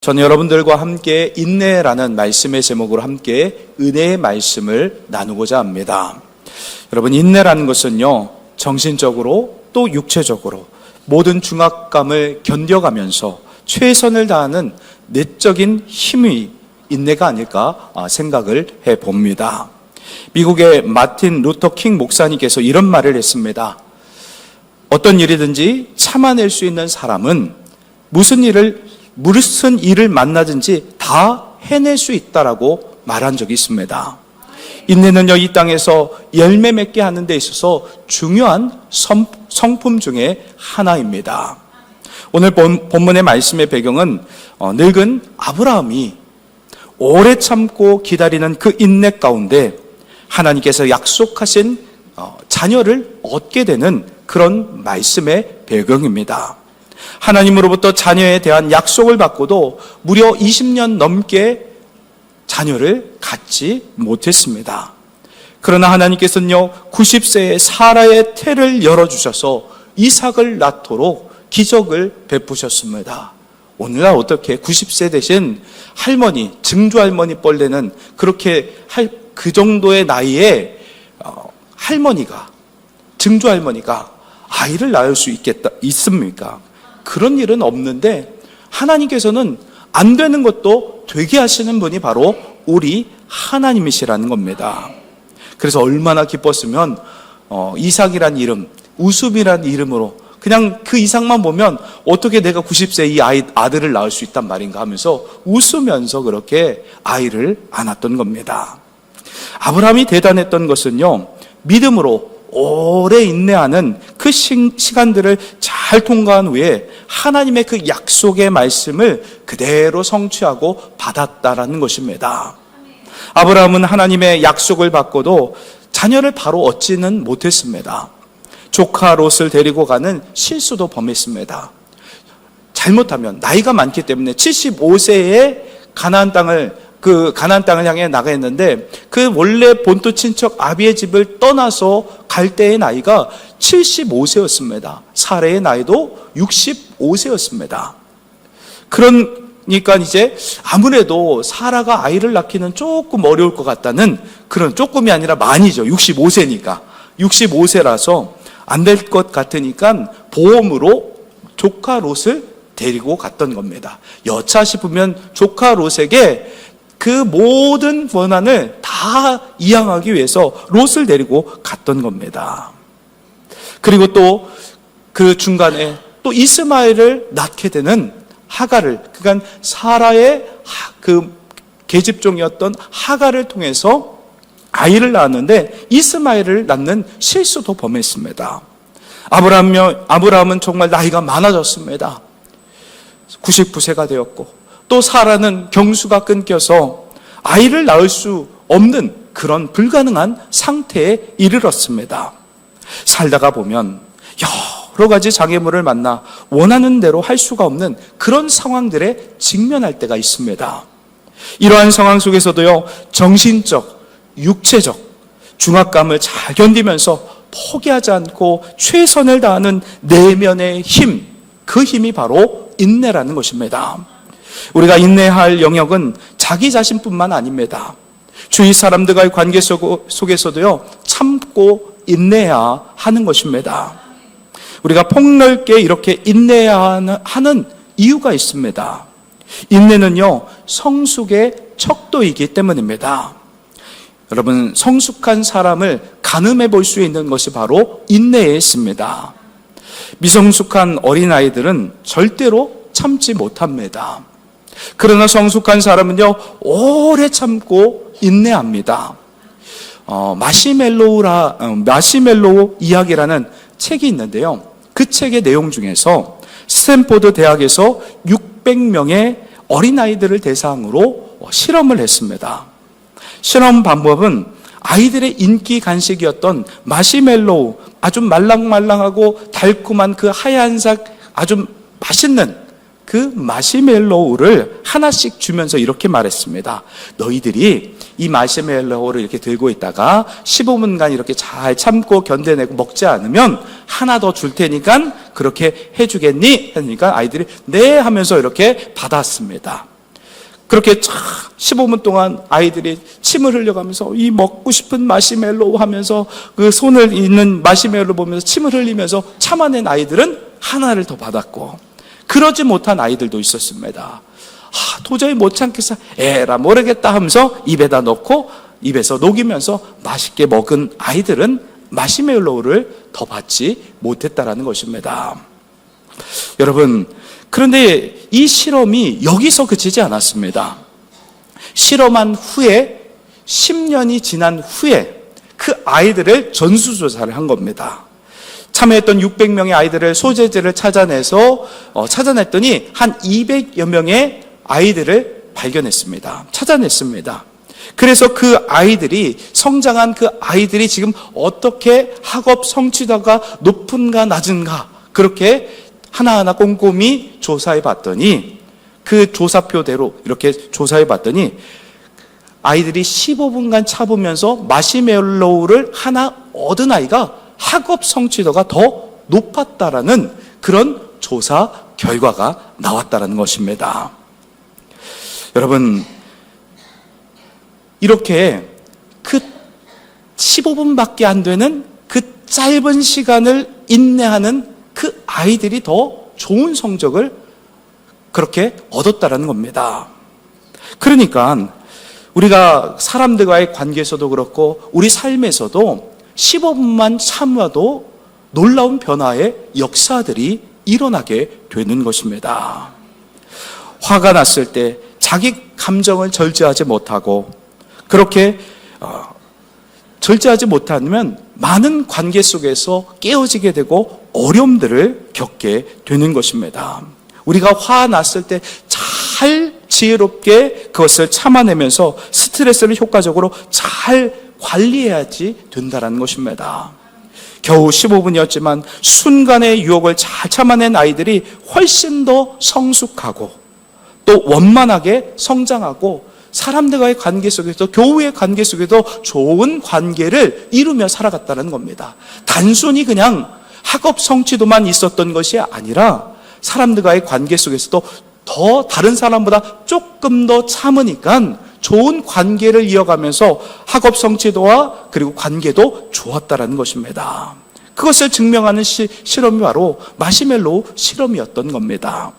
저는 여러분들과 함께 인내라는 말씀의 제목으로 함께 은혜의 말씀을 나누고자 합니다. 여러분, 인내라는 것은요, 정신적으로 또 육체적으로 모든 중압감을 견뎌가면서 최선을 다하는 내적인 힘이 인내가 아닐까 생각을 해봅니다. 미국의 마틴 루터 킹 목사님께서 이런 말을 했습니다. 어떤 일이든지 참아낼 수 있는 사람은 무슨 일을 만나든지 다 해낼 수 있다라고 말한 적이 있습니다. 인내는요, 이 땅에서 열매 맺게 하는 데 있어서 중요한 성품 중에 하나입니다. 오늘 본문의 말씀의 배경은 늙은 아브라함이 오래 참고 기다리는 그 인내 가운데 하나님께서 약속하신 자녀를 얻게 되는 그런 말씀의 배경입니다. 하나님으로부터 자녀에 대한 약속을 받고도 무려 20년 넘게 자녀를 갖지 못했습니다. 그러나 하나님께서는요, 90세에 사라의 태를 열어주셔서 이삭을 낳도록 기적을 베푸셨습니다. 오늘날 어떻게 90세 되신 할머니, 증조할머니 뻘되는 그렇게 그 정도의 나이에 증조할머니가 아이를 낳을 수 있습니까? 그런 일은 없는데 하나님께서는 안 되는 것도 되게 하시는 분이 바로 우리 하나님이시라는 겁니다. 그래서 얼마나 기뻤으면 이삭이란 이름, 우습이란 이름으로 그냥 그 이삭만 보면 어떻게 내가 90세 이 아들을 낳을 수 있단 말인가 하면서 웃으면서 그렇게 아이를 안았던 겁니다. 아브라함이 대단했던 것은요, 믿음으로 오래 인내하는 그 시간들을 잘 통과한 후에 하나님의 그 약속의 말씀을 그대로 성취하고 받았다라는 것입니다. 아브라함은 하나님의 약속을 받고도 자녀를 바로 얻지는 못했습니다. 조카 롯을 데리고 가는 실수도 범했습니다. 잘못하면 나이가 많기 때문에 75세에 가나안 땅을 향해 나가했는데 그 원래 본토 친척 아비의 집을 떠나서 갈 때의 나이가 75세였습니다. 사레의 나이도 65세였습니다. 그러니까 이제 아무래도 사라가 아이를 낳기는 조금 어려울 것 같다는 그런, 조금이 아니라 많이죠. 65세니까. 65세라서 안 될 것 같으니까 보험으로 조카 롯을 데리고 갔던 겁니다. 여차 싶으면 조카 롯에게 그 모든 권한을 다 이양하기 위해서 롯을 데리고 갔던 겁니다. 그리고 또 그 중간에 또 이스마엘을 낳게 되는 하갈을, 그러니까 사라의 그 계집종이었던 하갈을 통해서 아이를 낳았는데 이스마엘을 낳는 실수도 범했습니다. 아브라함은 정말 나이가 많아졌습니다. 99세가 되었고 또 사라는 경수가 끊겨서 아이를 낳을 수 없는 그런 불가능한 상태에 이르렀습니다. 살다가 보면 여러 가지 장애물을 만나 원하는 대로 할 수가 없는 그런 상황들에 직면할 때가 있습니다. 이러한 상황 속에서도요, 정신적, 육체적 중압감을 잘 견디면서 포기하지 않고 최선을 다하는 내면의 힘, 그 힘이 바로 인내라는 것입니다. 우리가 인내할 영역은 자기 자신뿐만 아닙니다. 주위 사람들과의 관계 속에서도요, 참고 인내해야 하는 것입니다. 우리가 폭넓게 이렇게 인내해야 하는 이유가 있습니다. 인내는요, 성숙의 척도이기 때문입니다. 여러분, 성숙한 사람을 가늠해 볼 수 있는 것이 바로 인내에 있습니다. 미성숙한 어린아이들은 절대로 참지 못합니다. 그러나 성숙한 사람은요, 오래 참고 인내합니다. 마시멜로우 이야기라는 책이 있는데요. 그 책의 내용 중에서 스탠포드 대학에서 600명의 어린아이들을 대상으로 실험을 했습니다. 실험 방법은 아이들의 인기 간식이었던 마시멜로우, 아주 말랑말랑하고 달콤한 그 하얀색 아주 맛있는 그 마시멜로우를 하나씩 주면서 이렇게 말했습니다. 너희들이 이 마시멜로우를 이렇게 들고 있다가 15분간 이렇게 잘 참고 견뎌내고 먹지 않으면 하나 더 줄 테니까 그렇게 해주겠니? 하니까 아이들이 네 하면서 이렇게 받았습니다. 그렇게 참 15분 동안 아이들이 침을 흘려가면서 이 먹고 싶은 마시멜로 하면서 그 손을 있는 마시멜로 보면서 침을 흘리면서 참아낸 아이들은 하나를 더 받았고, 그러지 못한 아이들도 있었습니다. 도저히 못 참겠어, 에라 모르겠다 하면서 입에다 넣고 입에서 녹이면서 맛있게 먹은 아이들은 마시멜로우를 더 받지 못했다라는 것입니다. 여러분, 그런데 이 실험이 여기서 그치지 않았습니다. 실험한 후에 10년이 지난 후에 그 아이들을 전수조사를 한 겁니다. 참여했던 600명의 아이들을 소재지를 찾아냈더니 한 200여 명의 아이들을 발견했습니다. 찾아냈습니다. 그래서 그 아이들이, 성장한 그 아이들이 지금 어떻게 학업 성취도가 높은가 낮은가, 그렇게 하나하나 꼼꼼히 조사해 봤더니, 그 조사표대로 이렇게 조사해 봤더니 아이들이 15분간 참으면서 마시멜로우를 하나 얻은 아이가 학업 성취도가 더 높았다라는 그런 조사 결과가 나왔다는 것입니다. 여러분, 이렇게 그 15분밖에 안 되는 그 짧은 시간을 인내하는 그 아이들이 더 좋은 성적을 그렇게 얻었다라는 겁니다. 그러니까 우리가 사람들과의 관계에서도 그렇고 우리 삶에서도 15분만 참아도 놀라운 변화의 역사들이 일어나게 되는 것입니다. 화가 났을 때 자기 감정을 절제하지 못하고, 그렇게 절제하지 못하면 많은 관계 속에서 깨어지게 되고 어려움들을 겪게 되는 것입니다. 우리가 화났을 때 잘 지혜롭게 그것을 참아내면서 스트레스를 효과적으로 잘 관리해야지 된다는 것입니다. 겨우 15분이었지만 순간의 유혹을 잘 참아낸 아이들이 훨씬 더 성숙하고 또 원만하게 성장하고 사람들과의 관계 속에서, 교우의 관계 속에도 좋은 관계를 이루며 살아갔다는 겁니다. 단순히 그냥 학업 성취도만 있었던 것이 아니라 사람들과의 관계 속에서도 더 다른 사람보다 조금 더 참으니까 좋은 관계를 이어가면서 학업 성취도와 그리고 관계도 좋았다는 것입니다. 그것을 증명하는 실험이 바로 마시멜로우 실험이었던 겁니다.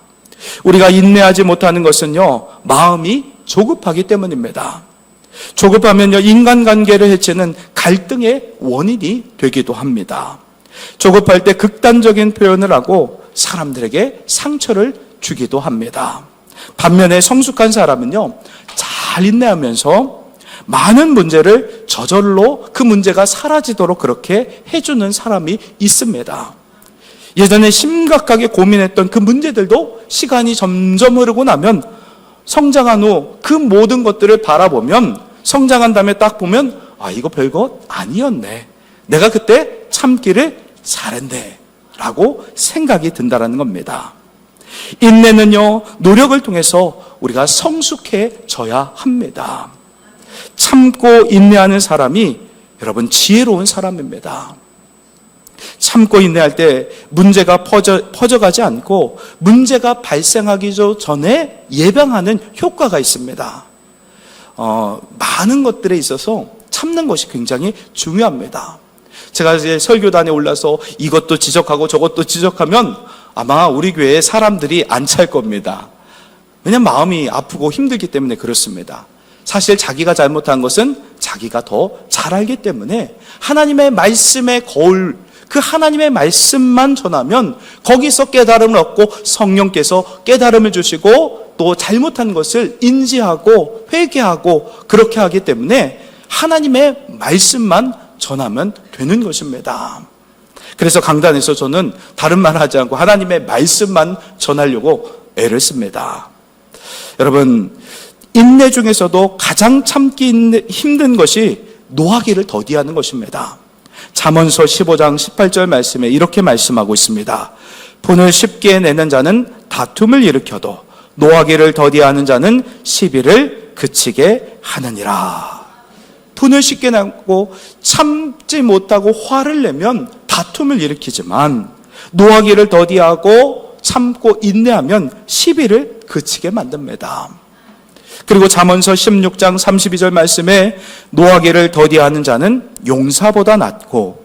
우리가 인내하지 못하는 것은요, 마음이 조급하기 때문입니다. 조급하면요, 인간관계를 해치는 갈등의 원인이 되기도 합니다. 조급할 때 극단적인 표현을 하고 사람들에게 상처를 주기도 합니다. 반면에 성숙한 사람은요, 잘 인내하면서 많은 문제를 저절로 그 문제가 사라지도록 그렇게 해주는 사람이 있습니다. 예전에 심각하게 고민했던 그 문제들도 시간이 점점 흐르고 나면, 성장한 후 그 모든 것들을 바라보면, 성장한 다음에 딱 보면 이거 별것 아니었네, 내가 그때 참기를 잘했네 라고 생각이 든다는 겁니다. 인내는요, 노력을 통해서 우리가 성숙해져야 합니다. 참고 인내하는 사람이 여러분 지혜로운 사람입니다. 참고 인내할 때 문제가 퍼져가지 않고 문제가 발생하기 전에 예방하는 효과가 있습니다. 많은 것들에 있어서 참는 것이 굉장히 중요합니다. 제가 이제 설교단에 올라서 이것도 지적하고 저것도 지적하면 아마 우리 교회에 사람들이 안 찰 겁니다. 왜냐하면 마음이 아프고 힘들기 때문에 그렇습니다. 사실 자기가 잘못한 것은 자기가 더 잘 알기 때문에 하나님의 말씀의 거울, 그 하나님의 말씀만 전하면 거기서 깨달음을 얻고 성령께서 깨달음을 주시고 또 잘못한 것을 인지하고 회개하고 그렇게 하기 때문에 하나님의 말씀만 전하면 되는 것입니다. 그래서 강단에서 저는 다른 말 하지 않고 하나님의 말씀만 전하려고 애를 씁니다. 여러분, 인내 중에서도 가장 참기 힘든 것이 노하기를 더디하는 것입니다. 잠언서 15장 18절 말씀에 이렇게 말씀하고 있습니다. 분을 쉽게 내는 자는 다툼을 일으켜도 노하기를 더디하는 자는 시비를 그치게 하느니라. 분을 쉽게 내고 참지 못하고 화를 내면 다툼을 일으키지만 노하기를 더디하고 참고 인내하면 시비를 그치게 만듭니다. 그리고 잠언서 16장 32절 말씀에 노하기를 더디하는 자는 용사보다 낫고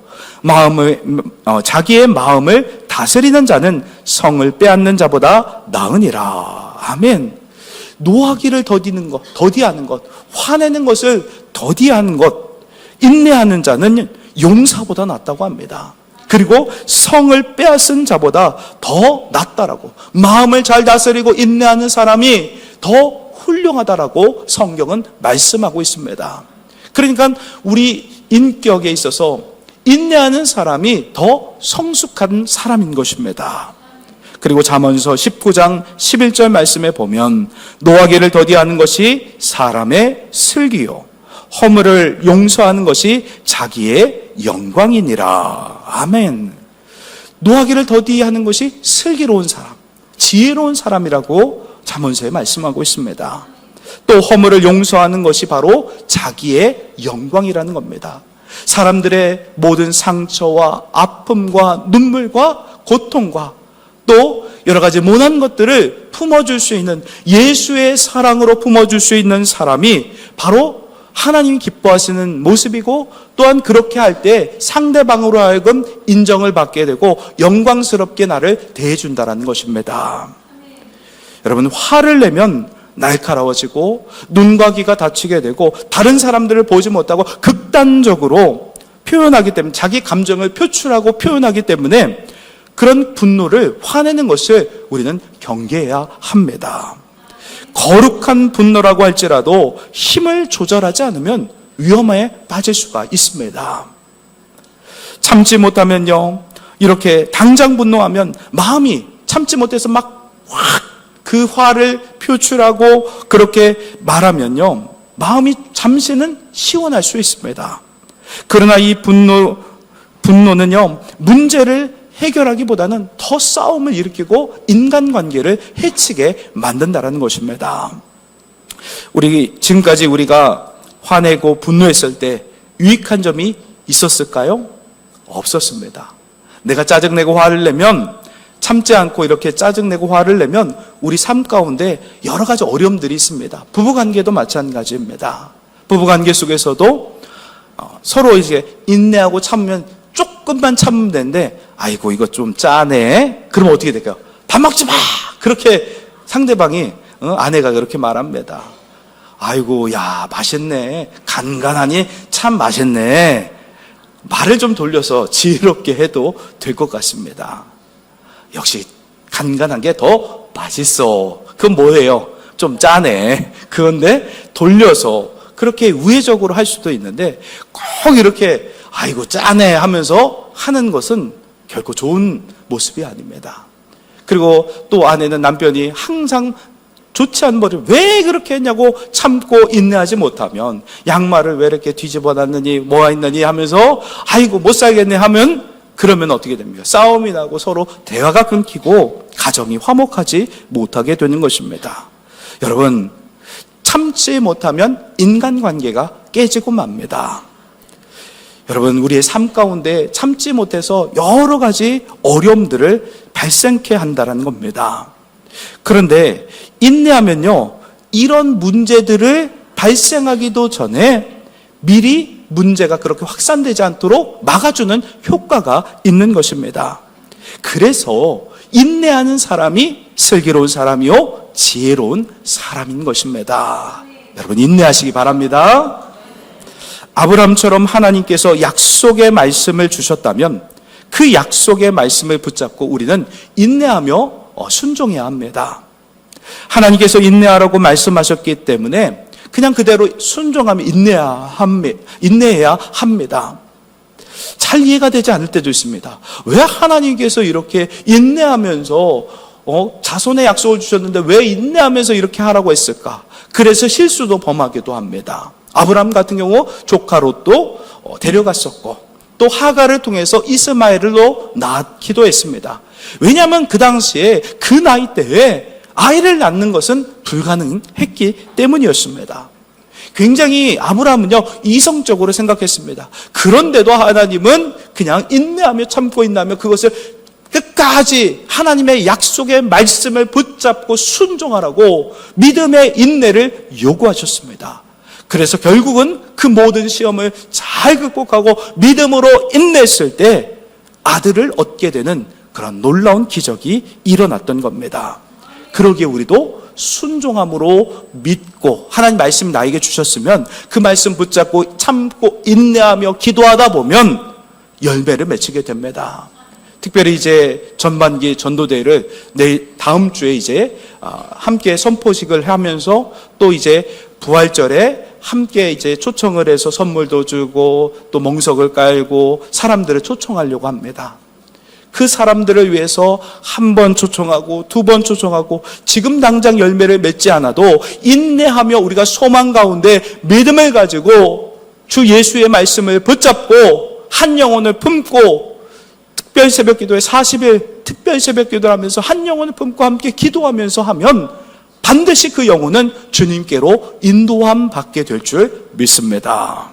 자기의 마음을 다스리는 자는 성을 빼앗는 자보다 나으니라. 아멘. 노하기를 더디하는 것, 화내는 것을 더디하는 것, 인내하는 자는 용사보다 낫다고 합니다. 그리고 성을 빼앗은 자보다 더 낫다라고, 마음을 잘 다스리고 인내하는 사람이 더 훌륭하다라고 성경은 말씀하고 있습니다. 그러니까 우리 인격에 있어서 인내하는 사람이 더 성숙한 사람인 것입니다. 그리고 잠언서 19장 11절 말씀에 보면 노하기를 더디하는 것이 사람의 슬기요 허물을 용서하는 것이 자기의 영광이니라. 아멘. 노하기를 더디하는 것이 슬기로운 사람, 지혜로운 사람이라고 잠언서에 말씀하고 있습니다. 또 허물을 용서하는 것이 바로 자기의 영광이라는 겁니다. 사람들의 모든 상처와 아픔과 눈물과 고통과 또 여러 가지 모난 것들을 품어줄 수 있는, 예수의 사랑으로 품어줄 수 있는 사람이 바로 하나님이 기뻐하시는 모습이고, 또한 그렇게 할 때 상대방으로 하여금 인정을 받게 되고 영광스럽게 나를 대해준다는 것입니다. 여러분, 화를 내면 날카로워지고 눈과 귀가 다치게 되고 다른 사람들을 보지 못하고 극단적으로 표현하기 때문에, 자기 감정을 표출하고 표현하기 때문에 그런 분노를, 화내는 것을 우리는 경계해야 합니다. 거룩한 분노라고 할지라도 힘을 조절하지 않으면 위험에 빠질 수가 있습니다. 참지 못하면요, 이렇게 당장 분노하면 마음이 참지 못해서 막 확 그 화를 표출하고 그렇게 말하면요, 마음이 잠시는 시원할 수 있습니다. 그러나 이 분노는요, 문제를 해결하기보다는 더 싸움을 일으키고 인간관계를 해치게 만든다는 것입니다. 지금까지 우리가 화내고 분노했을 때 유익한 점이 있었을까요? 없었습니다. 내가 짜증내고 화를 내면, 참지 않고 이렇게 짜증내고 화를 내면 우리 삶 가운데 여러 가지 어려움들이 있습니다. 부부관계도 마찬가지입니다. 부부관계 속에서도 서로 이제 인내하고 참으면, 조금만 참으면 되는데, 아이고 이거 좀 짜네, 그럼 어떻게 될까요? 밥 먹지 마, 그렇게 상대방이, 아내가 그렇게 말합니다. 아이고 야 맛있네, 간간하니 참 맛있네. 말을 좀 돌려서 지혜롭게 해도 될 것 같습니다. 역시 간간한 게 더 맛있어. 그건 뭐예요? 좀 짜네. 그런데 돌려서 그렇게 우회적으로 할 수도 있는데, 꼭 이렇게 아이고 짜네 하면서 하는 것은 결코 좋은 모습이 아닙니다. 그리고 또 아내는 남편이 항상 좋지 않은 머리를 왜 그렇게 했냐고 참고 인내하지 못하면, 양말을 왜 이렇게 뒤집어 놨느니 뭐가 있느니 하면서 아이고 못 살겠네 하면, 그러면 어떻게 됩니까? 싸움이 나고 서로 대화가 끊기고 가정이 화목하지 못하게 되는 것입니다. 여러분, 참지 못하면 인간관계가 깨지고 맙니다. 여러분, 우리의 삶 가운데 참지 못해서 여러 가지 어려움들을 발생케 한다는 겁니다. 그런데 인내하면요, 이런 문제들을 발생하기도 전에 미리 문제가 그렇게 확산되지 않도록 막아주는 효과가 있는 것입니다. 그래서 인내하는 사람이 슬기로운 사람이요 지혜로운 사람인 것입니다. 여러분, 인내하시기 바랍니다. 아브라함처럼 하나님께서 약속의 말씀을 주셨다면 그 약속의 말씀을 붙잡고 우리는 인내하며 순종해야 합니다. 하나님께서 인내하라고 말씀하셨기 때문에 그냥 그대로 순종하며 인내해야 합니다. 잘 이해가 되지 않을 때도 있습니다. 왜 하나님께서 이렇게 인내하면서 자손의 약속을 주셨는데 왜 인내하면서 이렇게 하라고 했을까? 그래서 실수도 범하기도 합니다. 아브라함 같은 경우 조카 롯도 데려갔었고, 또 하가를 통해서 이스마엘을 낳기도 했습니다. 왜냐하면 그 당시에 그 나이 때에 아이를 낳는 것은 불가능했기 때문이었습니다. 굉장히 아브라함은요 이성적으로 생각했습니다. 그런데도 하나님은 그냥 인내하며 참고 인내하며 그것을 끝까지 하나님의 약속의 말씀을 붙잡고 순종하라고 믿음의 인내를 요구하셨습니다. 그래서 결국은 그 모든 시험을 잘 극복하고 믿음으로 인내했을 때 아들을 얻게 되는 그런 놀라운 기적이 일어났던 겁니다. 그러기에 우리도 순종함으로 믿고 하나님 말씀 나에게 주셨으면 그 말씀 붙잡고 참고 인내하며 기도하다 보면 열매를 맺히게 됩니다. 특별히 이제 전반기 전도대회를 다음 주에 이제 함께 선포식을 하면서 또 이제 부활절에 함께 이제 초청을 해서 선물도 주고 또 멍석을 깔고 사람들을 초청하려고 합니다. 그 사람들을 위해서 한 번 초청하고 두 번 초청하고 지금 당장 열매를 맺지 않아도 인내하며 우리가 소망 가운데 믿음을 가지고 주 예수의 말씀을 붙잡고 한 영혼을 품고 특별 새벽 기도에 40일 특별 새벽 기도를 하면서 한 영혼을 품고 함께 기도하면서 하면 반드시 그 영혼은 주님께로 인도함 받게 될 줄 믿습니다.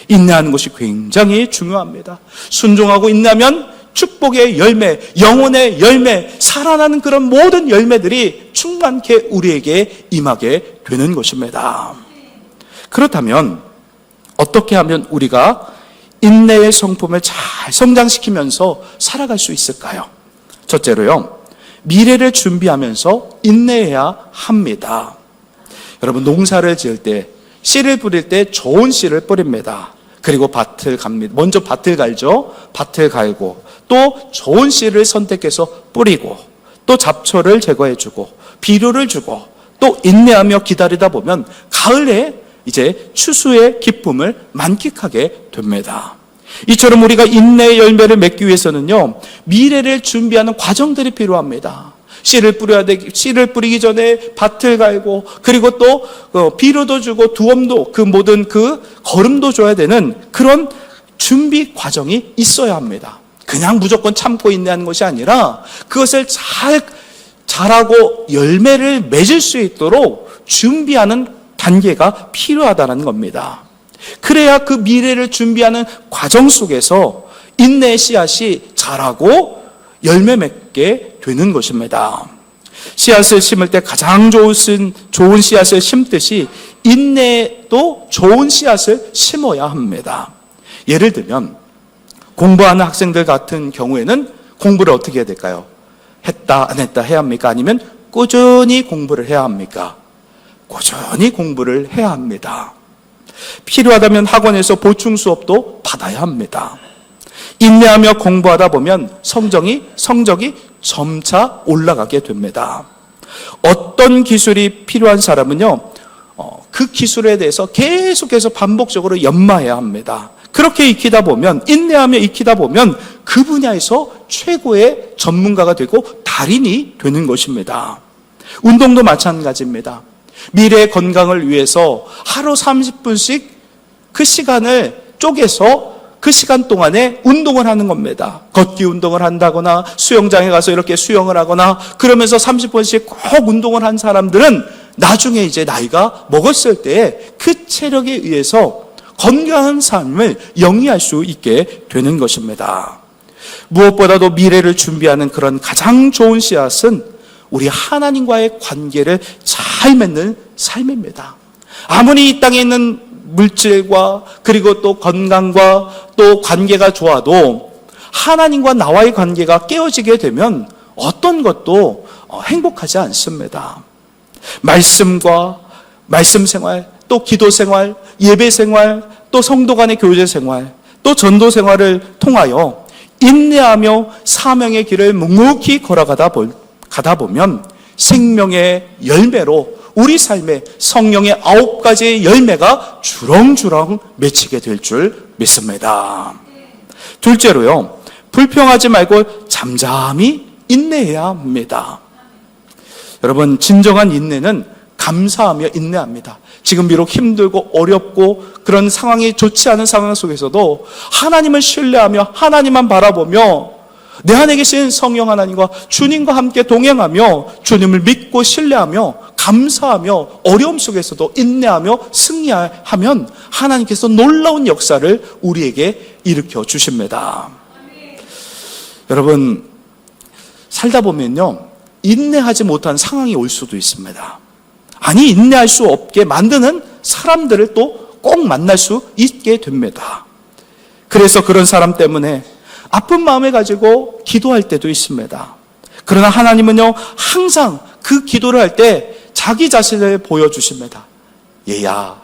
인내하는 것이 굉장히 중요합니다. 순종하고 인내하면 축복의 열매, 영혼의 열매, 살아나는 그런 모든 열매들이 충만케 우리에게 임하게 되는 것입니다. 그렇다면 어떻게 하면 우리가 인내의 성품을 잘 성장시키면서 살아갈 수 있을까요? 첫째로요, 미래를 준비하면서 인내해야 합니다. 여러분, 농사를 지을 때, 씨를 뿌릴 때 좋은 씨를 뿌립니다. 그리고 밭을 갑니다. 먼저 밭을 갈죠. 밭을 갈고 또 좋은 씨를 선택해서 뿌리고 또 잡초를 제거해주고 비료를 주고 또 인내하며 기다리다 보면 가을에 이제 추수의 기쁨을 만끽하게 됩니다. 이처럼 우리가 인내의 열매를 맺기 위해서는요, 미래를 준비하는 과정들이 필요합니다. 씨를 뿌리기 전에 밭을 갈고 그리고 또 비료도 주고 두엄도 그 모든 그 거름도 줘야 되는 그런 준비 과정이 있어야 합니다. 그냥 무조건 참고 인내하는 것이 아니라 그것을 잘 자라고 열매를 맺을 수 있도록 준비하는 단계가 필요하다는 겁니다. 그래야 그 미래를 준비하는 과정 속에서 인내의 씨앗이 자라고 열매 맺게 되는 것입니다. 씨앗을 심을 때 가장 좋은 씨앗을 심듯이 인내도 좋은 씨앗을 심어야 합니다. 예를 들면 공부하는 학생들 같은 경우에는 공부를 어떻게 해야 될까요? 했다 안 했다 해야 합니까? 아니면 꾸준히 공부를 해야 합니까? 꾸준히 공부를 해야 합니다. 필요하다면 학원에서 보충 수업도 받아야 합니다. 인내하며 공부하다 보면 성적이 점차 올라가게 됩니다. 어떤 기술이 필요한 사람은요, 그 기술에 대해서 계속해서 반복적으로 연마해야 합니다. 그렇게 익히다 보면, 인내하며 익히다 보면 그 분야에서 최고의 전문가가 되고 달인이 되는 것입니다. 운동도 마찬가지입니다. 미래의 건강을 위해서 하루 30분씩 그 시간을 쪼개서 그 시간 동안에 운동을 하는 겁니다. 걷기 운동을 한다거나 수영장에 가서 이렇게 수영을 하거나 그러면서 30분씩 꼭 운동을 한 사람들은 나중에 이제 나이가 먹었을 때 그 체력에 의해서 건강한 삶을 영위할 수 있게 되는 것입니다. 무엇보다도 미래를 준비하는 그런 가장 좋은 씨앗은 우리 하나님과의 관계를 잘 맺는 삶입니다. 아무리 이 땅에 있는 물질과 그리고 또 건강과 또 관계가 좋아도 하나님과 나와의 관계가 깨어지게 되면 어떤 것도 행복하지 않습니다. 말씀과 말씀 생활, 또 기도 생활, 예배 생활, 또 성도 간의 교제 생활, 또 전도 생활을 통하여 인내하며 사명의 길을 묵묵히 걸어가다 보면 생명의 열매로 우리 삶에 성령의 9가지의 열매가 주렁주렁 맺히게 될 줄 믿습니다. 둘째로요, 불평하지 말고 잠잠히 인내해야 합니다. 여러분, 진정한 인내는 감사하며 인내합니다. 지금 비록 힘들고 어렵고 그런 상황이 좋지 않은 상황 속에서도 하나님을 신뢰하며 하나님만 바라보며 내 안에 계신 성령 하나님과 주님과 함께 동행하며 주님을 믿고 신뢰하며 감사하며 어려움 속에서도 인내하며 승리하면 하나님께서 놀라운 역사를 우리에게 일으켜 주십니다. 여러분, 살다 보면요, 인내하지 못한 상황이 올 수도 있습니다. 아니, 인내할 수 없게 만드는 사람들을 또 꼭 만날 수 있게 됩니다. 그래서 그런 사람 때문에 아픈 마음을 가지고 기도할 때도 있습니다. 그러나 하나님은요, 항상 그 기도를 할 때 자기 자신을 보여주십니다. 얘야,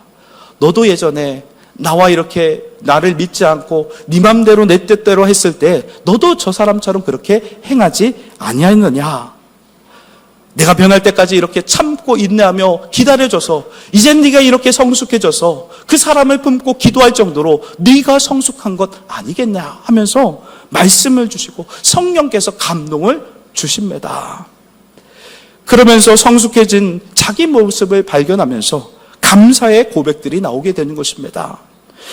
너도 예전에 나와 이렇게 나를 믿지 않고 네 맘대로 내 뜻대로 했을 때 너도 저 사람처럼 그렇게 행하지 아니하였느냐. 내가 변할 때까지 이렇게 참고 인내하며 기다려줘서 이젠 네가 이렇게 성숙해져서 그 사람을 품고 기도할 정도로 네가 성숙한 것 아니겠냐 하면서 말씀을 주시고 성령께서 감동을 주십니다. 그러면서 성숙해진 자기 모습을 발견하면서 감사의 고백들이 나오게 되는 것입니다.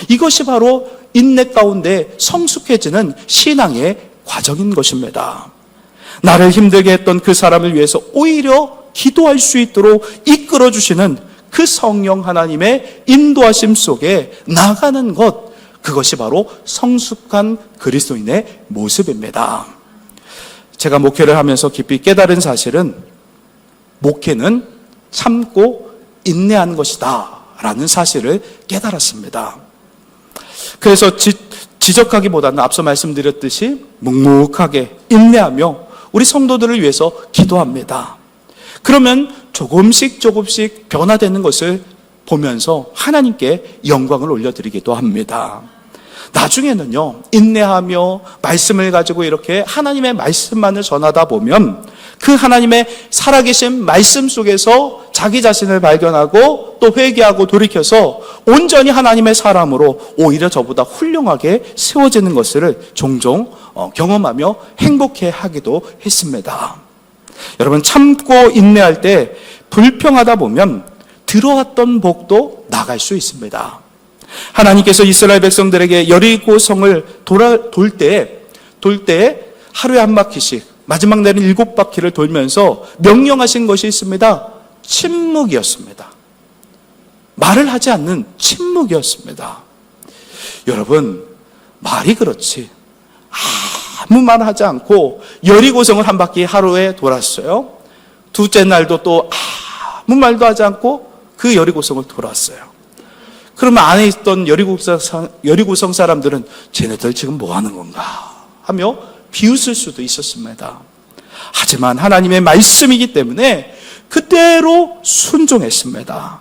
이것이 바로 인내 가운데 성숙해지는 신앙의 과정인 것입니다. 나를 힘들게 했던 그 사람을 위해서 오히려 기도할 수 있도록 이끌어주시는 그 성령 하나님의 인도하심 속에 나가는 것, 그것이 바로 성숙한 그리스도인의 모습입니다. 제가 목회를 하면서 깊이 깨달은 사실은 목회는 참고 인내하는 것이다 라는 사실을 깨달았습니다. 그래서 지적하기보다는 앞서 말씀드렸듯이 묵묵하게 인내하며 우리 성도들을 위해서 기도합니다. 그러면 조금씩 변화되는 것을 보면서 하나님께 영광을 올려드리기도 합니다. 나중에는요, 인내하며 말씀을 가지고 이렇게 하나님의 말씀만을 전하다 보면 그 하나님의 살아계신 말씀 속에서 자기 자신을 발견하고 또 회개하고 돌이켜서 온전히 하나님의 사람으로 오히려 저보다 훌륭하게 세워지는 것을 종종 경험하며 행복해 하기도 했습니다. 여러분, 참고 인내할 때 불평하다 보면 들어왔던 복도 나갈 수 있습니다. 하나님께서 이스라엘 백성들에게 여리고성을 돌 때 하루에 한 바퀴씩 마지막 날은 7바퀴를 돌면서 명령하신 것이 있습니다. 침묵이었습니다. 말을 하지 않는 침묵이었습니다. 여러분, 말이 그렇지 아무 말 하지 않고 여리고성을 한 바퀴 하루에 돌았어요. 둘째 날도 또 아무 말도 하지 않고 그 여리고성을 돌았어요. 그러면 안에 있던 여리고성 사람들은 쟤네들 지금 뭐 하는 건가 하며 비웃을 수도 있었습니다. 하지만 하나님의 말씀이기 때문에 그대로 순종했습니다.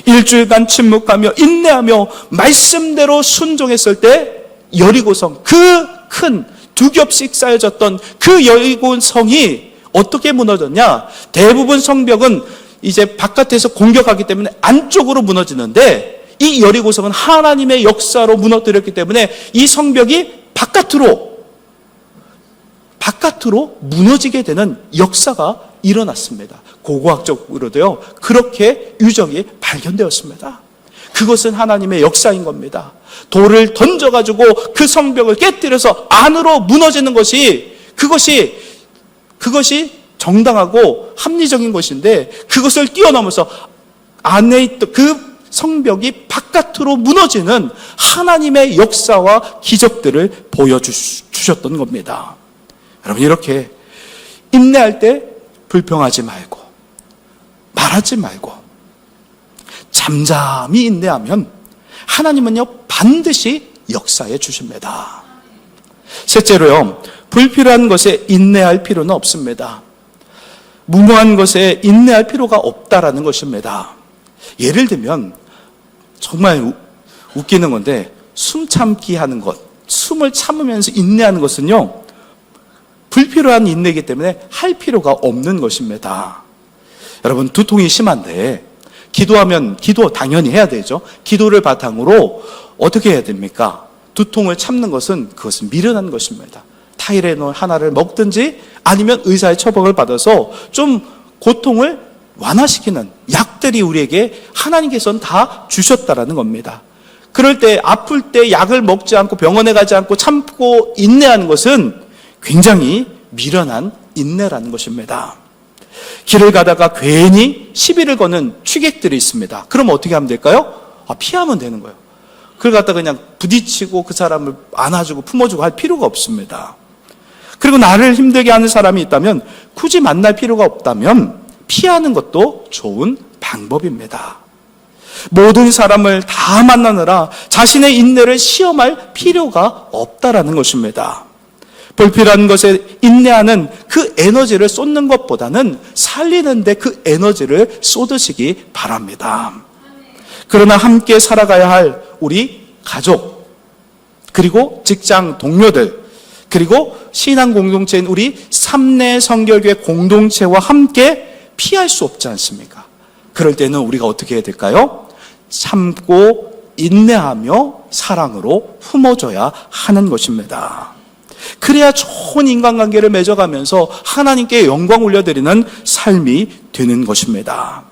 일주일간 침묵하며 인내하며 말씀대로 순종했을 때 여리고성, 그 큰 두 겹씩 쌓여졌던 그 여리고성이 어떻게 무너졌냐? 대부분 성벽은 이제 바깥에서 공격하기 때문에 안쪽으로 무너지는데 이 여리고성은 하나님의 역사로 무너뜨렸기 때문에 이 성벽이 바깥으로 무너지게 되는 역사가 일어났습니다. 고고학적으로도요, 그렇게 유적이 발견되었습니다. 그것은 하나님의 역사인 겁니다. 돌을 던져가지고 그 성벽을 깨뜨려서 안으로 무너지는 것이 그것이 정당하고 합리적인 것인데 그것을 뛰어넘어서 안에 있던 그 성벽이 바깥으로 무너지는 하나님의 역사와 기적들을 보여주셨던 겁니다. 여러분, 이렇게 인내할 때 불평하지 말고 말하지 말고 잠잠히 인내하면 하나님은요 반드시 역사해 주십니다. 셋째로요, 불필요한 것에 인내할 필요는 없습니다. 무모한 것에 인내할 필요가 없다라는 것입니다. 예를 들면 정말 웃기는 건데 숨 참기 하는 것, 숨을 참으면서 인내하는 것은요 불필요한 인내이기 때문에 할 필요가 없는 것입니다. 여러분, 두통이 심한데 기도하면 기도 당연히 해야 되죠. 기도를 바탕으로 어떻게 해야 됩니까? 두통을 참는 것은 그것은 미련한 것입니다. 타이레놀 하나를 먹든지 아니면 의사의 처방을 받아서 좀 고통을 완화시키는 약들이 우리에게 하나님께서는 다 주셨다라는 겁니다. 그럴 때 아플 때 약을 먹지 않고 병원에 가지 않고 참고 인내하는 것은 굉장히 미련한 인내라는 것입니다. 길을 가다가 괜히 시비를 거는 취객들이 있습니다. 그럼 어떻게 하면 될까요? 피하면 되는 거예요. 그걸 갖다 그냥 부딪히고 그 사람을 안아주고 품어주고 할 필요가 없습니다. 그리고 나를 힘들게 하는 사람이 있다면 굳이 만날 필요가 없다면 피하는 것도 좋은 방법입니다. 모든 사람을 다 만나느라 자신의 인내를 시험할 필요가 없다라는 것입니다. 불필요한 것에 인내하는 그 에너지를 쏟는 것보다는 살리는데 그 에너지를 쏟으시기 바랍니다. 그러나 함께 살아가야 할 우리 가족, 그리고 직장 동료들, 그리고 신앙 공동체인 우리 삼내 성결교회 공동체와 함께 피할 수 없지 않습니까? 그럴 때는 우리가 어떻게 해야 될까요? 참고 인내하며 사랑으로 품어줘야 하는 것입니다. 그래야 좋은 인간관계를 맺어가면서 하나님께 영광 올려드리는 삶이 되는 것입니다.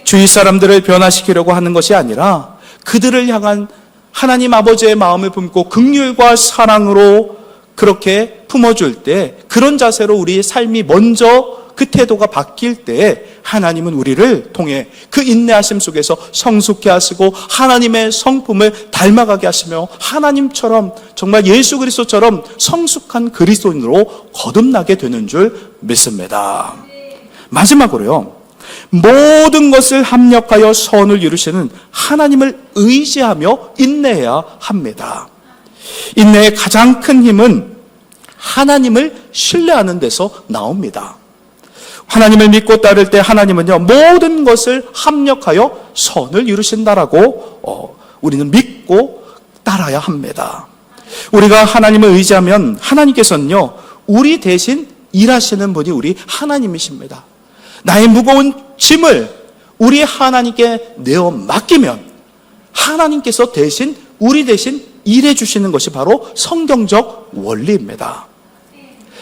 주위 사람들을 변화시키려고 하는 것이 아니라 그들을 향한 하나님 아버지의 마음을 품고 긍휼과 사랑으로 그렇게 품어줄 때, 그런 자세로 우리의 삶이 먼저 그 태도가 바뀔 때 하나님은 우리를 통해 그 인내하심 속에서 성숙케 하시고 하나님의 성품을 닮아가게 하시며 하나님처럼, 정말 예수 그리스도처럼 성숙한 그리스도인으로 거듭나게 되는 줄 믿습니다. 마지막으로요, 모든 것을 합력하여 선을 이루시는 하나님을 의지하며 인내해야 합니다. 인내의 가장 큰 힘은 하나님을 신뢰하는 데서 나옵니다. 하나님을 믿고 따를 때 하나님은요, 모든 것을 합력하여 선을 이루신다라고 우리는 믿고 따라야 합니다. 우리가 하나님을 의지하면 하나님께서는요, 우리 대신 일하시는 분이 우리 하나님이십니다. 나의 무거운 짐을 우리 하나님께 내어 맡기면 하나님께서 대신, 우리 대신 일해 주시는 것이 바로 성경적 원리입니다.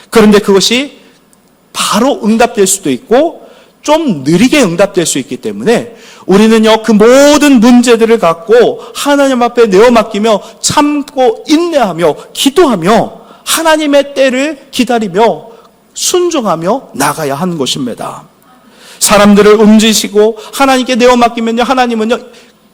그런데 그것이 바로 응답될 수도 있고 좀 느리게 응답될 수 있기 때문에 우리는요, 그 모든 문제들을 갖고 하나님 앞에 내어 맡기며 참고 인내하며 기도하며 하나님의 때를 기다리며 순종하며 나가야 하는 것입니다. 사람들을 움직이시고 하나님께 내어 맡기면요, 하나님은요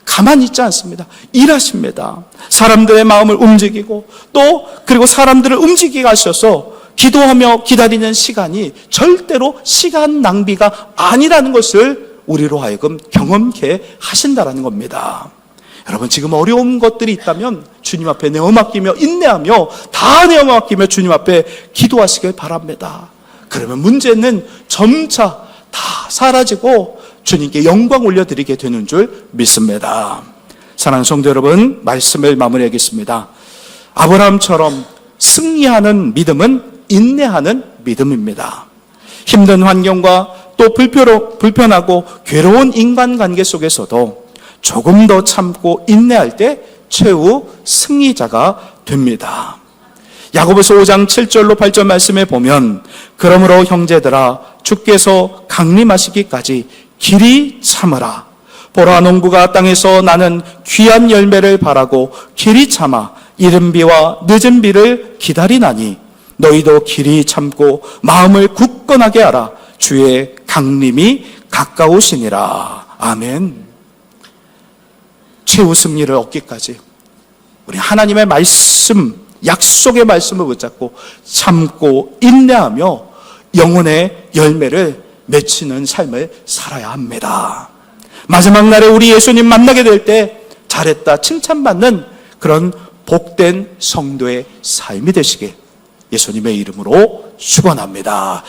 가만히 있지 않습니다. 일하십니다. 사람들의 마음을 움직이고 또 그리고 사람들을 움직이게 하셔서 기도하며 기다리는 시간이 절대로 시간 낭비가 아니라는 것을 우리로 하여금 경험케 하신다라는 겁니다. 여러분, 지금 어려운 것들이 있다면 주님 앞에 내어 맡기며 인내하며 다 내어 맡기며 주님 앞에 기도하시길 바랍니다. 그러면 문제는 점차 다 사라지고 주님께 영광 올려드리게 되는 줄 믿습니다. 사랑하는 성도 여러분, 말씀을 마무리하겠습니다. 아브라함처럼 승리하는 믿음은 인내하는 믿음입니다. 힘든 환경과 또 불편하고 괴로운 인간관계 속에서도 조금 더 참고 인내할 때 최후 승리자가 됩니다. 야고보서 5장 7절로 8절 말씀에 보면, 그러므로 형제들아 주께서 강림하시기까지 길이 참으라. 보라, 농부가 땅에서 나는 귀한 열매를 바라고 길이 참아 이른 비와 늦은 비를 기다리나니 너희도 길이 참고 마음을 굳건하게 하라. 주의 강림이 가까우시니라. 아멘. 최후 승리를 얻기까지 우리 하나님의 말씀, 약속의 말씀을 붙잡고 참고 인내하며 영혼의 열매를 맺히는 삶을 살아야 합니다. 마지막 날에 우리 예수님 만나게 될 때 잘했다 칭찬받는 그런 복된 성도의 삶이 되시길 예수님의 이름으로 축원합니다.